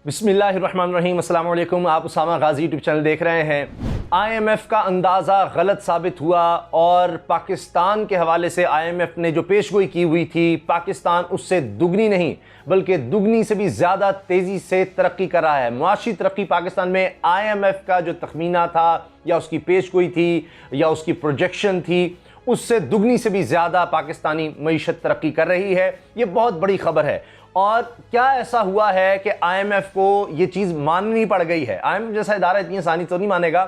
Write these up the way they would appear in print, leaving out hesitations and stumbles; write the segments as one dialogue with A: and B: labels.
A: बिस्मिल्लाहिर्रहमानिर्रहीम, अस्सलाम वालेकुम। आप उसामा गाजी यूट्यूब चैनल देख रहे हैं। IMF का अंदाज़ा गलत साबित हुआ और पाकिस्तान के हवाले से IMF ने जो पेशगोई की हुई थी, पाकिस्तान उससे दुगनी नहीं बल्कि दुगनी से भी ज़्यादा तेज़ी से तरक्की कर रहा है। मुआशी तरक्की पाकिस्तान में IMF का जो तखमीना था या उसकी पेशगोई थी या उसकी प्रोजेक्शन थी, उससे दुगनी से भी ज़्यादा पाकिस्तानी मईशत तरक्की कर रही है। ये बहुत बड़ी खबर है। और क्या ऐसा हुआ है कि IMF को ये चीज़ माननी पड़ गई है? IMF जैसा इदारा इतनी आसानी तो नहीं मानेगा।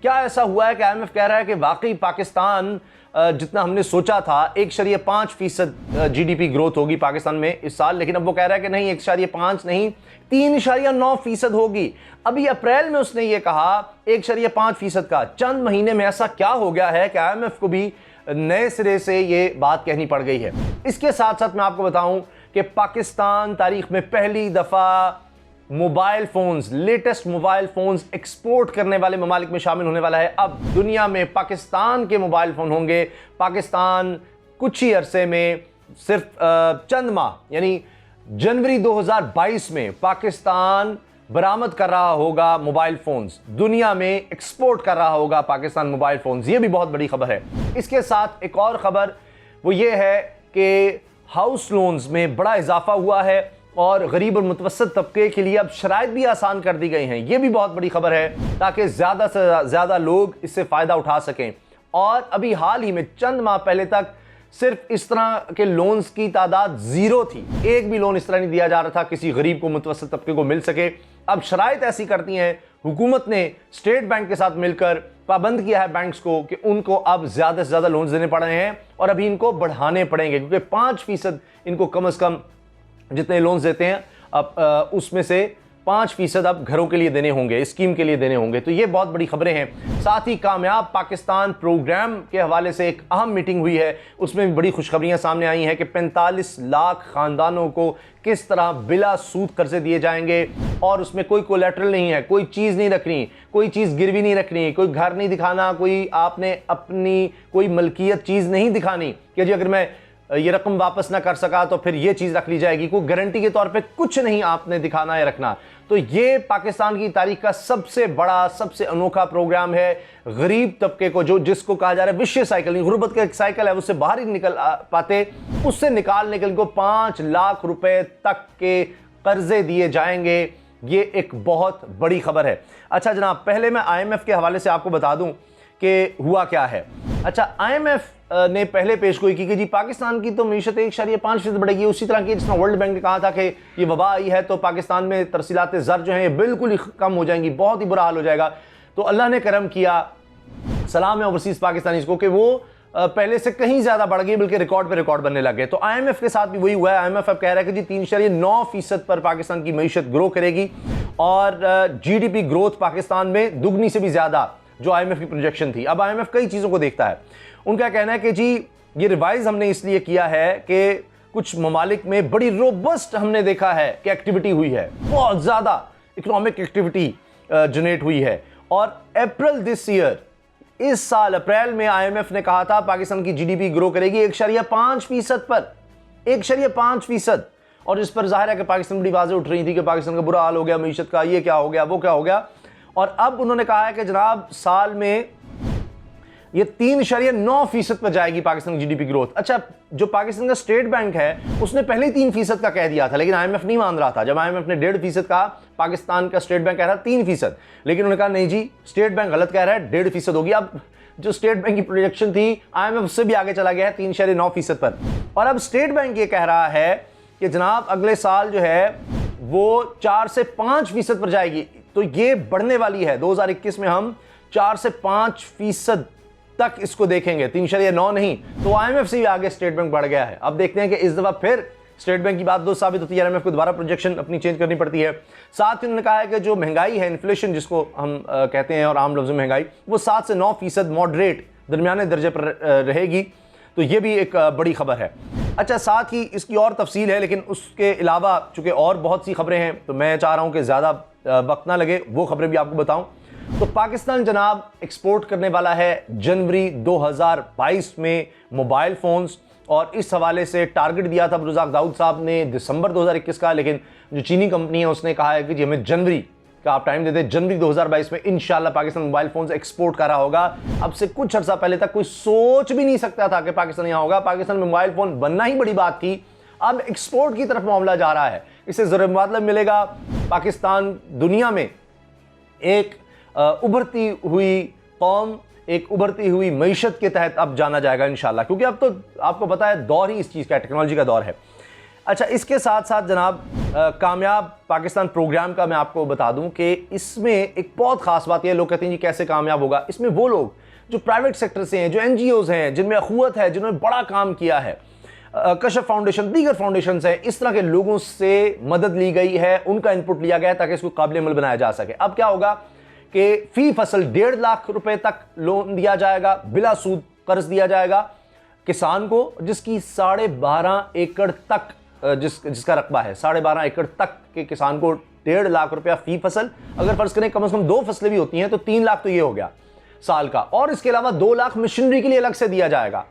A: क्या ऐसा हुआ है कि IMF कह रहा है कि वाकई पाकिस्तान जितना हमने सोचा था 1.5% GDP ग्रोथ होगी पाकिस्तान में इस साल, लेकिन अब वो कह रहा है कि नहीं 1.5 नहीं 3.9% होगी। अभी अप्रैल में उसने ये कहा 1.5% का। चंद महीने में ऐसा क्या हो गया है कि IMF को भी नए सिरे से ये बात कहनी पड़ गई है। इसके साथ साथ मैं आपको बताऊं कि पाकिस्तान तारीख में पहली दफ़ा mobile phones, latest mobile phones export करने वाले ममालिक में शामिल होने वाला है। अब दुनिया में पाकिस्तान के मोबाइल फ़ोन होंगे। पाकिस्तान कुछ ही अरसे में, सिर्फ चंद माह यानी जनवरी 2022 में पाकिस्तान बरामद कर रहा होगा मोबाइल फ़ोन्स, दुनिया में एक्सपोर्ट कर रहा होगा पाकिस्तान मोबाइल फ़ोन्स। ये भी बहुत बड़ी खबर है। इसके साथ एक और ख़बर वो ये है कि हाउस लोन्स में बड़ा इजाफा हुआ है और गरीब और मुतवस्सित तबके के लिए अब शराइत भी आसान कर दी गई हैं। ये भी बहुत बड़ी खबर है ताकि ज़्यादा से ज़्यादा लोग इससे फ़ायदा उठा सकें। और अभी हाल ही में चंद माह पहले तक सिर्फ इस तरह के लोन्स की तादाद ज़ीरो थी। एक भी लोन इस तरह नहीं दिया जा रहा था किसी गरीब को, मुतवस्सित तबके को मिल सके। अब शराइत ऐसी करती हैं, हुकूमत ने स्टेट बैंक के साथ मिलकर पाबंद किया है बैंक्स को कि उनको अब ज़्यादा से ज़्यादा लोन्स देने पड़ रहे हैं और अभी इनको बढ़ाने पड़ेंगे, क्योंकि 5% इनको कम से कम जितने लोन्स देते हैं अब उसमें से 5% अब घरों के लिए देने होंगे, स्कीम के लिए देने होंगे। तो ये बहुत बड़ी खबरें हैं। साथ ही कामयाब पाकिस्तान प्रोग्राम के हवाले से एक अहम मीटिंग हुई है, उसमें भी बड़ी खुशखबरियां सामने आई हैं कि 45 लाख ख़ानदानों को किस तरह बिला सूद कर्जे दिए जाएंगे और उसमें कोई कोलेटरल नहीं है, कोई चीज़ नहीं रखनी, कोई चीज़ गिरवी नहीं रखनी, कोई घर नहीं दिखाना, कोई आपने अपनी कोई मलकियत चीज़ नहीं दिखानी कि जी अगर मैं ये रकम वापस ना कर सका तो फिर ये चीज़ रख ली जाएगी। कोई गारंटी के तौर पे कुछ नहीं आपने दिखाना है, रखना। तो ये पाकिस्तान की तारीख का सबसे बड़ा, सबसे अनोखा प्रोग्राम है। गरीब तबके को, जो जिसको कहा जा रहा है विशेष साइकिल, गुर्बत का एक साइकिल है, उससे बाहर ही निकल पाते, उससे निकालने के लिए इनको 5 लाख रुपए तक के कर्जे दिए जाएंगे। ये एक बहुत बड़ी खबर है। अच्छा जनाब, पहले मैं IMF के हवाले से आपको बता दूं कि हुआ क्या है। अच्छा, IMF ने पहले पेशगोई की कि जी पाकिस्तान की तो मीशत 1.5% बढ़ेगी, उसी तरह की जिसमें वर्ल्ड बैंक ने कहा था कि ये वबा आई है तो पाकिस्तान में तरसीलात ज़र जो हैं ये बिल्कुल ही कम हो जाएंगी, बहुत ही बुरा हाल हो जाएगा। तो अल्लाह ने करम किया, सलाम है ओवरसीज़ पाकिस्तानीज़ को, कि वो पहले से कहीं ज़्यादा बढ़ गई, बल्कि रिकॉर्ड पे रिकॉर्ड बनने लगे। तो IMF के साथ भी वही हुआ है। IMF अब कह रहा है कि जी 3.9% पर पाकिस्तान की मईशत ग्रो करेगी और GDP ग्रोथ पाकिस्तान में दुगनी से भी ज़्यादा जो IMF की प्रोजेक्शन थी। अब IMF कई चीज़ों को देखता है। उनका कहना है कि जी ये रिवाइज हमने इसलिए किया है कि कुछ ममालिक में बड़ी रोबस्ट हमने देखा है कि एक्टिविटी हुई है, बहुत ज़्यादा इकोनॉमिक एक्टिविटी जनरेट हुई है। और अप्रैल दिस ईयर, इस साल अप्रैल में IMF ने कहा था पाकिस्तान की GDP ग्रो करेगी 1.5% पर, 1.5%। और इस पर जाहिर है कि पाकिस्तान बड़ी आवाज़ें उठ रही थी कि पाकिस्तान का बुरा हाल हो गया, मीशत का ये क्या हो गया, वो क्या हो गया। और अब उन्होंने कहा है कि जनाब साल में ये 3.9% पर जाएगी पाकिस्तान की GDP ग्रोथ। अच्छा, जो पाकिस्तान का स्टेट बैंक है उसने पहले ही 3% का कह दिया था, लेकिन IMF नहीं मान रहा था। जब IMF ने 1.5% कहा, पाकिस्तान का स्टेट बैंक कह रहा 3%, लेकिन उन्होंने कहा नहीं जी स्टेट बैंक गलत कह रहा है, 1.5% होगी। अब जो स्टेट बैंक की प्रोजेक्शन थी IMF उससे भी आगे चला गया है 3.9% पर। और अब स्टेट बैंक ये कह रहा है कि जनाब अगले साल जो है वो 4 से 5% पर जाएगी। तो ये बढ़ने वाली है। 2021 में हम 4 से 5% तक इसको देखेंगे, 3.9 नहीं। तो IMF से भी आगे स्टेट बैंक बढ़ गया है। अब देखते हैं कि इस दफ़ा फिर स्टेट बैंक की बात दोस्त साबित होती है, IMF को दोबारा प्रोजेक्शन अपनी चेंज करनी पड़ती है। साथ ही उन्होंने कहा है कि जो महंगाई है, इन्फ्लेशन जिसको हम कहते हैं और आम लफ्ज़ में महंगाई, वो 7 से 9% मॉडरेट दरमियाने दर्जे पर रहेगी। तो ये भी एक बड़ी खबर है। अच्छा, साथ ही इसकी और तफसील है, लेकिन उसके अलावा चूँकि और बहुत सी खबरें हैं तो मैं चाह रहा हूँ कि ज़्यादा वक्त ना लगे, वो खबरें भी आपको बताऊँ। तो पाकिस्तान जनाब एक्सपोर्ट करने वाला है जनवरी 2022 में मोबाइल फ़ोन्स और इस हवाले से टारगेट दिया था रुज़ाक दाऊद साहब ने दिसंबर 2021 का, लेकिन जो चीनी कंपनी है उसने कहा है कि जी हमें जनवरी का आप टाइम देते, जनवरी 2022 में इंशाल्लाह पाकिस्तान मोबाइल फोन एक्सपोर्ट कर रहा होगा। अब से कुछ अर्सा पहले तक कोई सोच भी नहीं सकता था कि पाकिस्तान यहां होगा। पाकिस्तान में मोबाइल फोन बनना ही बड़ी बात थी, अब एक्सपोर्ट की तरफ मामला जा रहा है। इससे जरूर मतलब मिलेगा पाकिस्तान दुनिया में एक उभरती हुई कौम, एक उभरती हुई मईशत के तहत अब जाना जाएगा इंशाल्लाह, क्योंकि अब तो आपको पता है दौर ही इस चीज़ का, टेक्नोलॉजी का दौर है। अच्छा, इसके साथ साथ जनाब कामयाब पाकिस्तान प्रोग्राम का मैं आपको बता दूं कि इसमें एक बहुत ख़ास बात है। लोग कहते हैं जी कैसे कामयाब होगा। इसमें वो लोग जो प्राइवेट सेक्टर से हैं, जो NGOs हैं, जिनमें अखुवत है, जिन्होंने बड़ा काम किया है, कशफ फाउंडेशन, दीगर फाउंडेशन हैं, इस तरह के लोगों से मदद ली गई है, उनका इनपुट लिया गया है ताकि इसको काबिल अमल बनाया जा सके। अब क्या होगा कि फी फसल 1.5 लाख रुपए तक लोन दिया जाएगा, बिला सूद कर्ज दिया जाएगा किसान को, जिसकी 12.5 एकड़ तक जिसका रकबा है, 12.5 एकड़ तक के किसान को 1.5 लाख रुपया फी फसल। अगर फर्ज करें कम से कम 2 फसलें भी होती हैं तो 3 लाख तो ये हो गया साल का, और इसके अलावा 2 लाख मशीनरी के लिए अलग से दिया जाएगा।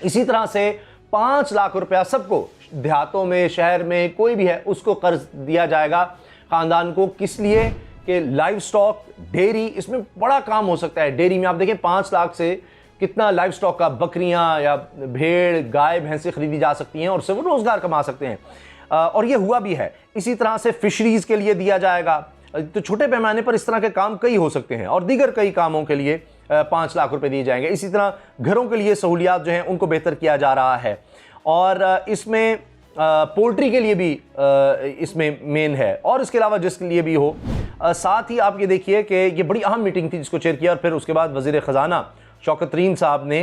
A: इसी तरह से 5 लाख रुपया सबको, देहातों में, शहर में कोई भी है उसको कर्ज दिया जाएगा खानदान को। किस लिए कि लाइव स्टॉक, डेयरी, इसमें बड़ा काम हो सकता है। डेयरी में आप देखें 5 लाख से कितना लाइव स्टॉक का, बकरियां या भेड़, गाय, भैंसें खरीदी जा सकती हैं और उससे वो रोजगार कमा सकते हैं, और ये हुआ भी है। इसी तरह से फिशरीज के लिए दिया जाएगा। तो छोटे पैमाने पर इस तरह के काम कई हो सकते हैं, और दीगर कई कामों के लिए 5 लाख रुपए दिए जाएंगे। इसी तरह घरों के लिए सहूलियात जो हैं उनको बेहतर किया जा रहा है, और इसमें पोल्ट्री के लिए भी इसमें मेन है, और इसके अलावा जिसके लिए भी हो। साथ ही आप ये देखिए कि ये बड़ी अहम मीटिंग थी जिसको चेयर किया, और फिर उसके बाद वज़ीर ख़ज़ाना शौकत तरीन साहब ने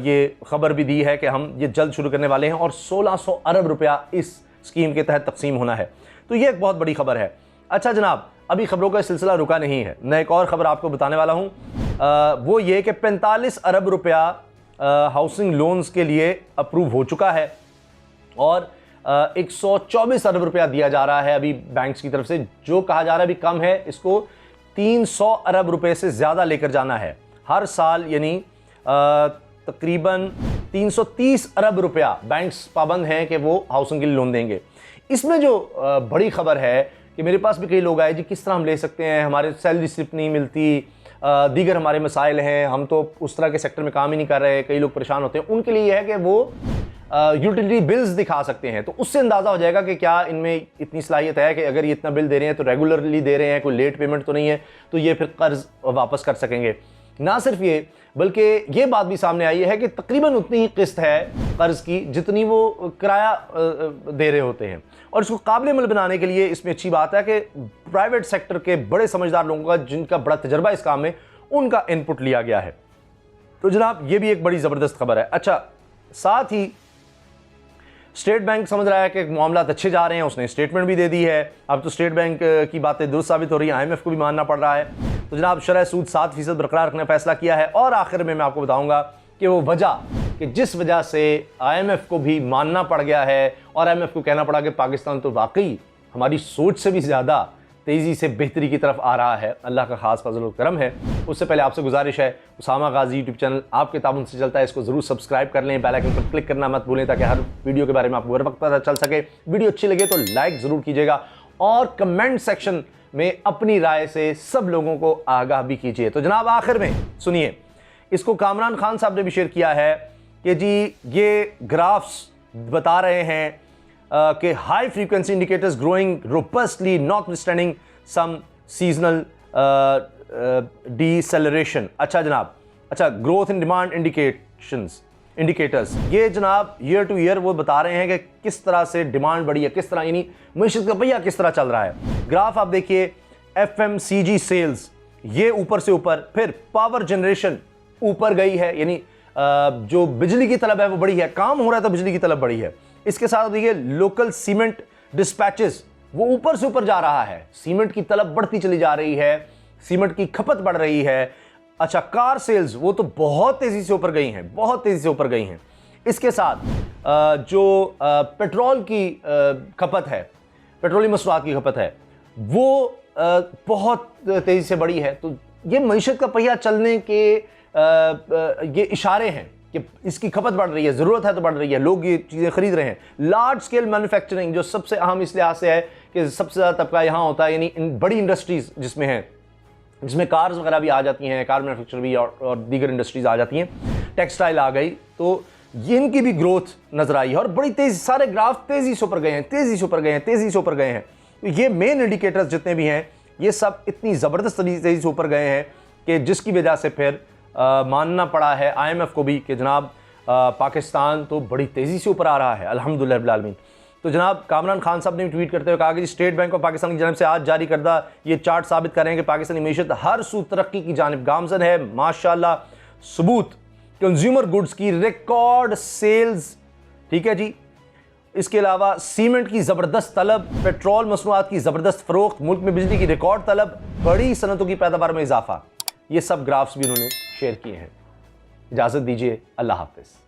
A: ये खबर भी दी है कि हम ये जल्द शुरू करने वाले हैं, और 1600 अरब रुपया इस स्कीम के तहत तकसीम होना है। तो ये एक बहुत बड़ी खबर है। अच्छा जनाब, अभी खबरों का सिलसिला रुका नहीं है, मैं एक और ख़बर आपको बताने वाला हूँ। वो ये कि 45 अरब रुपया हाउसिंग लोन्स के लिए अप्रूव हो चुका है, और 124 अरब रुपया दिया जा रहा है अभी बैंक्स की तरफ से। जो कहा जा रहा है अभी कम है, इसको 300 अरब रुपए से ज़्यादा लेकर जाना है हर साल, यानी तकरीबन 330 अरब रुपया बैंक्स पाबंद हैं कि वो हाउसिंग के लिए लोन देंगे। इसमें जो बड़ी खबर है कि मेरे पास भी कई लोग आए जी किस तरह हम ले सकते हैं, हमारे सैलरी स्लिप नहीं मिलती, दीगर हमारे मसाइल हैं, हम तो उस तरह के सेक्टर में काम ही नहीं कर रहे, कई लोग परेशान होते हैं। उनके लिए यह है कि वो यूटिलिटी बिल्स दिखा सकते हैं, तो उससे अंदाज़ा हो जाएगा कि क्या इनमें इतनी सलाहियत है कि अगर ये इतना बिल दे रहे हैं तो रेगुलरली दे रहे हैं, कोई लेट पेमेंट तो नहीं है, तो ये फिर कर्ज वापस कर सकेंगे। ना सिर्फ ये, बल्कि ये बात भी सामने आई है कि तकरीबन उतनी ही किस्त है कर्ज की जितनी वो किराया दे रहे होते हैं, और इसको काबिल अमल बनाने के लिए इसमें अच्छी बात है कि प्राइवेट सेक्टर के बड़े समझदार लोगों का, जिनका बड़ा तजर्बा इस काम में, उनका इनपुट लिया गया है। तो जनाब ये भी एक बड़ी ज़बरदस्त खबर है। अच्छा, साथ ही स्टेट बैंक समझ रहा है कि मामला अच्छे जा रहे हैं, उसने स्टेटमेंट भी दे दी है। अब तो स्टेट बैंक की बातें दुरुस्त साबित हो रही है, IMF को भी मानना पड़ रहा है। तो जनाब शरह सूद 7% बरकरार रखने का फैसला किया है, और आखिर में मैं आपको बताऊंगा कि वो वजह कि जिस वजह से IMF को भी मानना पड़ गया है, और IMF को कहना पड़ा कि पाकिस्तान तो वाकई हमारी सोच से भी ज़्यादा तेज़ी से बेहतरी की तरफ आ रहा है, अल्लाह का खास फजल और करम है। उससे पहले आपसे गुजारिश है, उसामा गाजी यूट्यूब चैनल आपके ताबन से चलता है, इसको ज़रूर सब्सक्राइब कर लें, बेल आइकन पर क्लिक करना मत भूलें ताकि हर वीडियो के बारे में आपको हर वक्त पता चल सके। वीडियो अच्छी लगे तो लाइक ज़रूर कीजिएगा, और कमेंट सेक्शन में अपनी राय से सब लोगों को आगाह भी कीजिए। तो जनाब आखिर में सुनिए, इसको इमरान खान साहब ने भी शेयर किया है कि जी ये ग्राफ्स बता रहे हैं कि high frequency indicators growing robustly notwithstanding some seasonal deceleration. अच्छा जनाब, अच्छा ग्रोथ इन डिमांड इंडिकेटर्स, ये जनाब ईयर टू ईयर वो बता रहे हैं कि किस तरह से डिमांड बढ़ी है, किस तरह, यानी मईशत का पहिया किस तरह चल रहा है। ग्राफ आप देखिए, FMCG सेल्स ये ऊपर से ऊपर, फिर पावर जनरेशन ऊपर गई है, यानी जो बिजली की तलब है वो बढ़ी है, काम हो रहा है तो बिजली की तलब बढ़ी है। इसके साथ देखिए लोकल सीमेंट डिस्पैचेस वो ऊपर से ऊपर जा रहा है, सीमेंट की तलब बढ़ती चली जा रही है, सीमेंट की खपत बढ़ रही है। अच्छा, कार सेल्स वो तो बहुत तेजी से ऊपर गई हैं, बहुत तेजी से ऊपर गई हैं। इसके साथ जो पेट्रोल की खपत है, पेट्रोलियम मसनूआत की खपत है, वो बहुत तेजी से बढ़ी है। तो ये मईशत का पहिया चलने के ये इशारे हैं कि इसकी खपत बढ़ रही है, ज़रूरत है तो बढ़ रही है, लोग ये चीज़ें खरीद रहे हैं। लार्ज स्केल मैन्युफैक्चरिंग जो सबसे अहम इस लिहाज से है कि सबसे ज़्यादा तबका यहाँ होता है, यानी बड़ी इंडस्ट्रीज़ जिसमें हैं, जिसमें कार्स वगैरह भी आ जाती हैं, कार मैन्युफैक्चर भी और दीगर इंडस्ट्रीज़ आ जाती हैं, टेक्सटाइल आ गई, तो ये इनकी भी ग्रोथ नज़र आई है और बड़ी तेज़ी, सारे ग्राफ तेज़ी से ऊपर गए हैं, तेज़ी से ऊपर गए हैं, तेज़ी से ऊपर गए हैं। तो ये मेन इंडिकेटर्स जितने भी हैं ये सब इतनी ज़बरदस्त तेज़ी से ऊपर गए हैं कि जिसकी वजह से फिर मानना पड़ा है IMF को भी कि जनाब पाकिस्तान तो बड़ी तेज़ी से ऊपर आ रहा है, अल्हम्दुलिल्लाह रब्बिल आलमीन। तो जनाब इमरान खान साहब ने भी ट्वीट करते हुए कहा कि स्टेट बैंक ऑफ पाकिस्तान की जानब से आज जारी करदा ये चार्ट साबित कर रहे हैं कि पाकिस्तानी मीशत हर सू तरक्की की जानिब गामजन है। माशाल्लाह, सबूत कंज्यूमर गुड्स की रिकॉर्ड सेल्स, ठीक है जी। इसके अलावा सीमेंट की ज़बरदस्त तलब, पेट्रोल मसनूआत की ज़बरदस्त फ़रोख्त, मुल्क में बिजली की रिकॉर्ड तलब, बड़ी सनतों की पैदावार में इजाफा, ये सब ग्राफ्स भी उन्होंने शेयर किए हैं। इजाज़त दीजिए, अल्लाह हाफ़िज़।